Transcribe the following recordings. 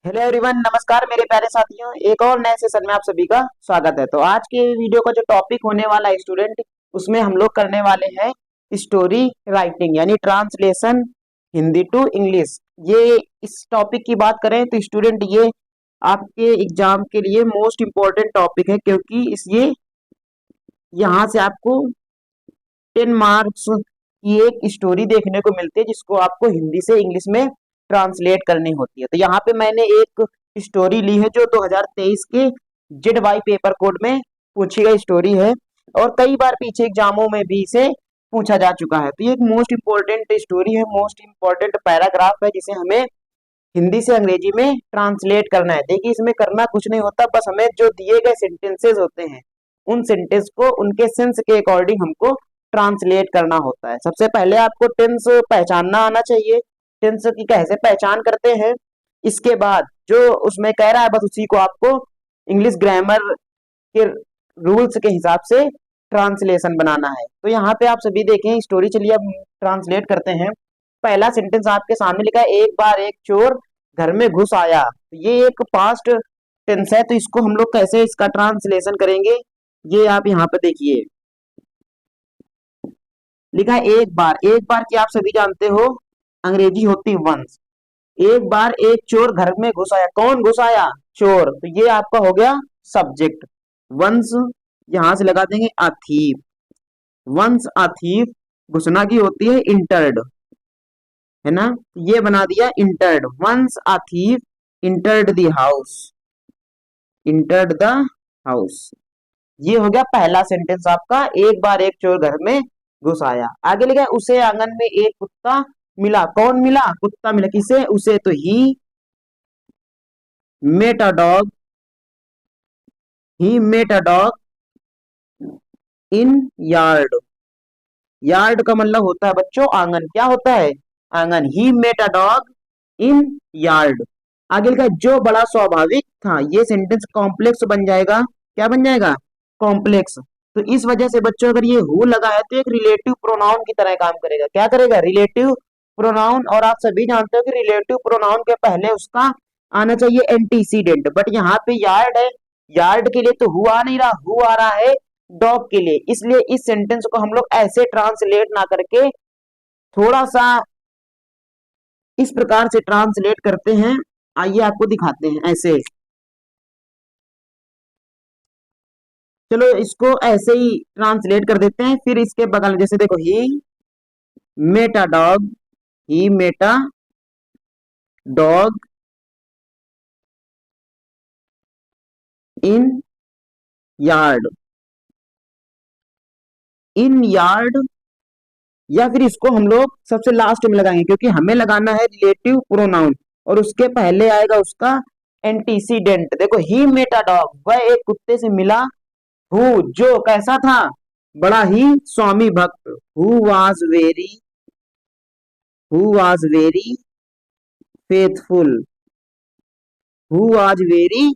Hello everyone, नमस्कार मेरे प्यारे साथियों। एक और नए सेशन में आप सभी का स्वागत है। तो आज के वीडियो का जो टॉपिक होने वाला है स्टूडेंट, उसमें हम लोग करने वाले हैं स्टोरी राइटिंग यानी ट्रांसलेशन हिंदी टू इंग्लिश। ये इस टॉपिक की बात करें तो स्टूडेंट ये आपके एग्जाम के लिए मोस्ट इम्पोर्टेंट टॉपिक है, क्योंकि इस ये यहाँ से आपको 10 मार्क्स की एक स्टोरी देखने को मिलती है, जिसको आपको हिंदी से इंग्लिश में ट्रांसलेट करनी होती है। तो यहाँ पे मैंने एक स्टोरी ली है जो 2023 के जेड वाई पेपर कोड में पूछी गई स्टोरी है, और कई बार पीछे एग्जामों में भी इसे पूछा जा चुका है। तो ये एक मोस्ट इम्पोर्टेंट स्टोरी है, मोस्ट इम्पोर्टेंट पैराग्राफ है, जिसे हमें हिंदी से अंग्रेजी में ट्रांसलेट करना है। देखिए, इसमें करना कुछ नहीं होता, बस हमें जो दिए गए सेंटेंसेस होते हैं उन सेंटेंस को उनके सेंस के अकॉर्डिंग हमको ट्रांसलेट करना होता है। सबसे पहले आपको टेंस पहचानना आना चाहिए, टेंस की कैसे पहचान करते हैं। इसके बाद जो उसमें कह रहा है बस उसी को आपको इंग्लिश ग्रामर के रूल्स के हिसाब से ट्रांसलेशन बनाना है। तो यहाँ पे आप सभी देखें स्टोरी, चलिए अब ट्रांसलेट करते हैं। पहला सेंटेंस आपके सामने लिखा है, एक बार एक चोर घर में घुस आया। तो ये एक पास्ट टेंस है, तो इसको हम लोग कैसे इसका ट्रांसलेशन करेंगे, ये आप यहाँ पे देखिए। लिखा है एक बार, एक बार की आप सभी जानते हो अंग्रेजी होती वंस। एक बार एक चोर घर में घुस आया। कौन घुस आया? चोर। तो ये आपका हो गया सब्जेक्ट। वंस यहां से लगा देंगे a thief. Once a thief, घुसना की होती है इंटर्ड, है ना। ये बना दिया entered. Once a thief entered the house, entered the house. ये हो गया पहला सेंटेंस आपका, एक बार एक चोर घर में घुस आया। आगे लिखा है, उसे आंगन में एक कुत्ता मिला। कौन मिला? कुत्ता मिला। किसे? उसे। तो he met a dog, he met a dog in yard. Yard का मतलब होता है बच्चों आंगन। क्या होता है? आंगन। He met a dog in yard. आगे लिखा है, जो बड़ा स्वाभाविक था। ये सेंटेंस कॉम्प्लेक्स बन जाएगा। क्या बन जाएगा? कॉम्प्लेक्स। तो इस वजह से बच्चों अगर ये हु लगा है तो एक रिलेटिव प्रोनाउन की तरह काम करेगा। क्या करेगा? Relative pronoun. और आप सभी जानते हो कि रिलेटिव प्रोनाउन के पहले उसका आना चाहिए एंटीसीडेंट, बट यहाँ पे यार्ड है, यार्ड के लिए तो हु आ नहीं रहा, हु आ रहा है डॉग के लिए। इसलिए इस सेंटेंस को हम लोग ऐसे ट्रांसलेट ना करके थोड़ा सा इस प्रकार से ट्रांसलेट करते हैं। आइए आपको दिखाते हैं ऐसे। चलो इसको ऐसे ही ट्रांसलेट कर देते हैं। फिर इसके बगल जैसे देखो, he met a dog, he met a dog in yard, in yard. या फिर इसको हम लोग सबसे लास्ट में लगाएंगे, क्योंकि हमें लगाना है रिलेटिव प्रोनाउन और उसके पहले आएगा उसका एंटीसीडेंट। देखो, ही मेट अ डॉग, वह एक कुत्ते से मिला। हु, जो कैसा था? बड़ा ही स्वामी भक्त। Who was very, who was very faithful, who was very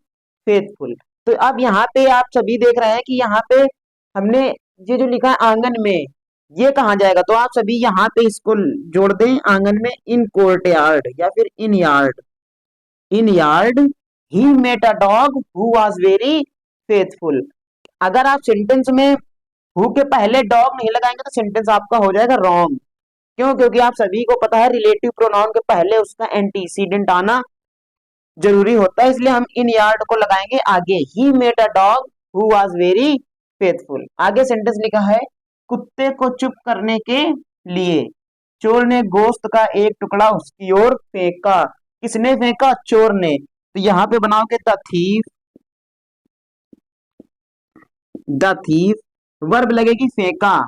faithful. तो अब यहाँ पे आप सभी देख रहे हैं कि यहाँ पे हमने ये जो लिखा है आंगन में, ये कहाँ जाएगा? तो आप सभी यहाँ पे इसको जोड़ दें आंगन में, इन कोर्ट यार्ड या फिर in yard. In yard he met a dog who was very faithful. अगर आप सेंटेंस में हु के पहले डॉग नहीं लगाएंगे तो सेंटेंस आपका हो जाएगा रॉन्ग। क्यों? क्योंकि आप सभी को पता है रिलेटिव प्रोनाउन के पहले उसका एंटीसीडेंट आना जरूरी होता है, इसलिए हम इन यार्ड को लगाएंगे आगे। He met a dog who was very faithful. आगे सेंटेंस लिखा है, कुत्ते को चुप करने के लिए चोर ने गोश्त का एक टुकड़ा उसकी ओर फेंका। किसने फेंका? चोर ने। तो यहाँ पे बनाओगे the thief, the thief verb लगेगी फेंका,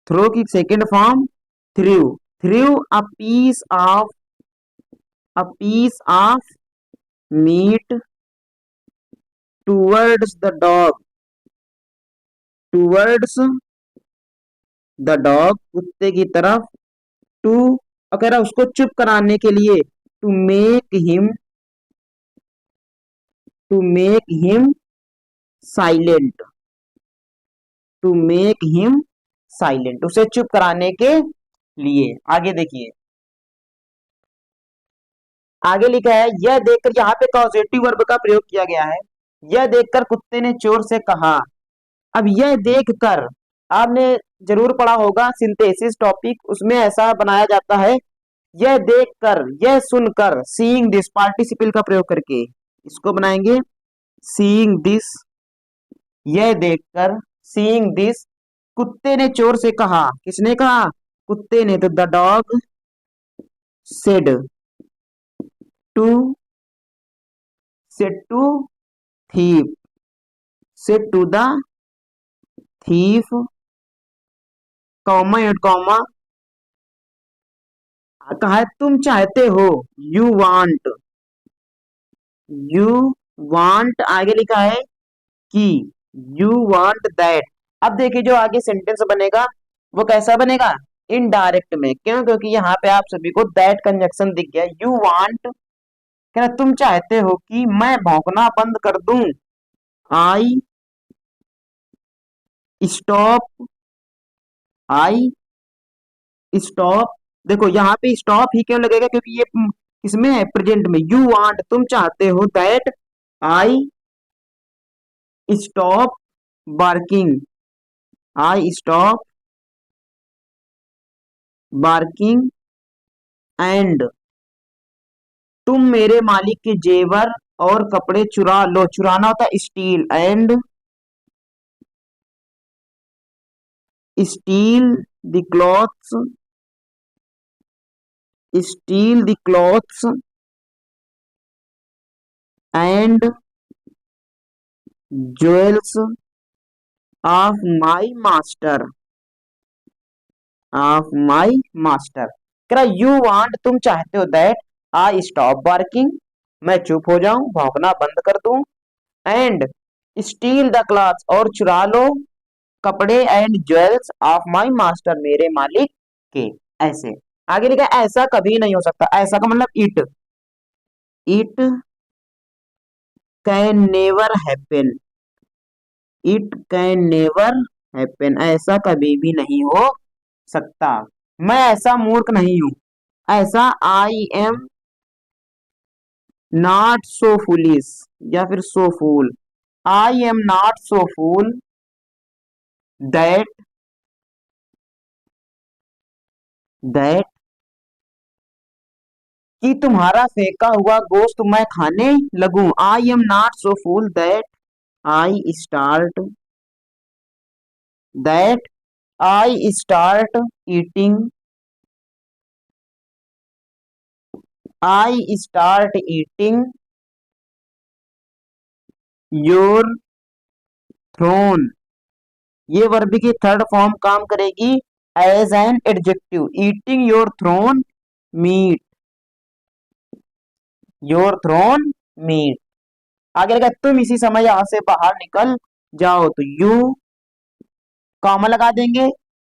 थ्रो की second form threw, threw a piece of meat towards the dog, towards the dog कुत्ते की तरफ। टू अगर उसको चुप कराने के लिए, to make him, to make him silent, to make him silent, उसे चुप कराने के लिए। आगे देखिए, आगे लिखा है यह देखकर, यहाँ पे कॉजेटिव वर्ब का प्रयोग किया गया है। यह देखकर कुत्ते ने चोर से कहा। अब यह देखकर आपने जरूर पढ़ा होगा सिंथेसिस टॉपिक, उसमें ऐसा बनाया जाता है यह देखकर, यह सुनकर, सीइंग दिस पार्टिसिपल का प्रयोग करके इसको बनाएंगे सीइंग दिस। यह देखकर सीइंग दिस, कुत्ते ने चोर से कहा। किसने कहा? कुत्ते ने। तो the dog said to, said to thief, said to the thief, comma and comma, कहा है तुम चाहते हो, यू वांट, यू वांट, आगे लिखा है कि यू वांट दैट। अब देखिए जो आगे सेंटेंस बनेगा वो कैसा बनेगा? इनडायरेक्ट में। क्यों? क्योंकि यहाँ पे आप सभी को दैट कंजक्शन दिख गया। यू वांट, क्या तुम चाहते हो कि मैं भौंकना बंद कर दूं। I stop, I stop. देखो यहाँ पे स्टॉप ही क्यों लगेगा? क्योंकि ये इसमें है प्रेजेंट में। यू वांट, तुम चाहते हो, that I stop barking, I stop barking and, तुम मेरे मालिक के जेवर और कपड़े चुरा लो। चुराना होता है steel, and steel the clothes, steel the clothes and jewels of my master, of my master. कह रहा यू वांट, तुम चाहते हो, दैट आई स्टॉप बार्किंग, मैं चुप हो जाऊं, भौंकना बंद कर दूं, एंड स्टील द क्लॉथ्स, और चुरा लो कपड़े, and jewels of my master, मेरे मालिक के। ऐसे आगे लिखा ऐसा कभी नहीं हो सकता। ऐसा का मतलब it, it can never happen, it can never happen, ऐसा कभी भी नहीं हो सकता। मैं ऐसा मूर्ख नहीं हूं। ऐसा I am not so foolish, या फिर so fool, I am not so fool that, that कि तुम्हारा फेंका हुआ गोश्त मैं खाने लगूं। I am not so fool that I start, that I start eating, I start eating your thrown. ये वर्ब की थर्ड फॉर्म काम करेगी as an adjective. Eating your thrown meat, your thrown meat. आगे लगा तुम इसी समय यहां से बाहर निकल जाओ। तो यू कॉमा लगा देंगे,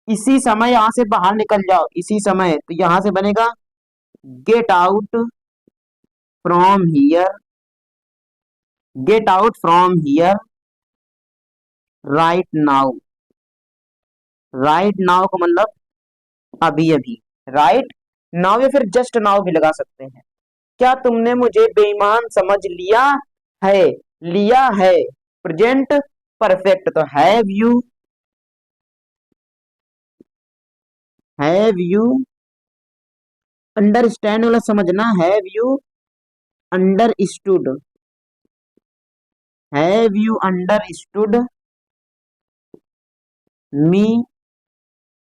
इसी समय यहां से बाहर निकल जाओ, इसी समय। तो यहां से बनेगा get out from here, get out from here right now. Right now का मतलब अभी अभी, राइट नाउ या फिर जस्ट नाउ भी लगा सकते हैं। क्या तुमने मुझे बेईमान समझ लिया है? लिया है प्रेजेंट परफेक्ट, तो हैव यू अंडरस्टैंड वाला समझना, have you understood, have you understood me,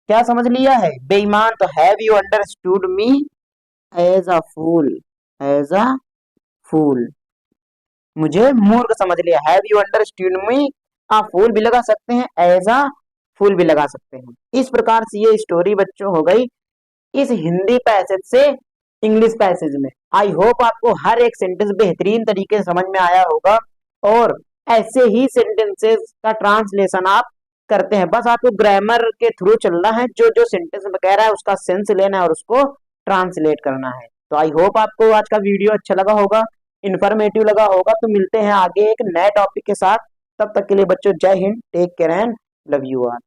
क्या समझ लिया है? बेईमान। तो have you understood me as a fool, as a fool, मुझे मूर्ख समझ लिया। Have you understood me a fool भी लगा सकते हैं, एज अ फूल भी लगा सकते हैं। इस प्रकार से ये स्टोरी बच्चों हो गई इस हिंदी पैसेज से इंग्लिश पैसेज में। आई होप आपको हर एक सेंटेंस बेहतरीन तरीके से समझ में आया होगा, और ऐसे ही सेंटेंसेस का ट्रांसलेशन आप करते हैं। बस आपको ग्रामर के थ्रू चलना है, जो जो सेंटेंस में कह रहा है उसका सेंस लेना है और उसको ट्रांसलेट करना है। तो आई होप आपको आज का वीडियो अच्छा लगा होगा, इन्फॉर्मेटिव लगा होगा। तो मिलते हैं आगे एक नए टॉपिक के साथ। तब तक के लिए बच्चों जय हिंद, take care and love you all.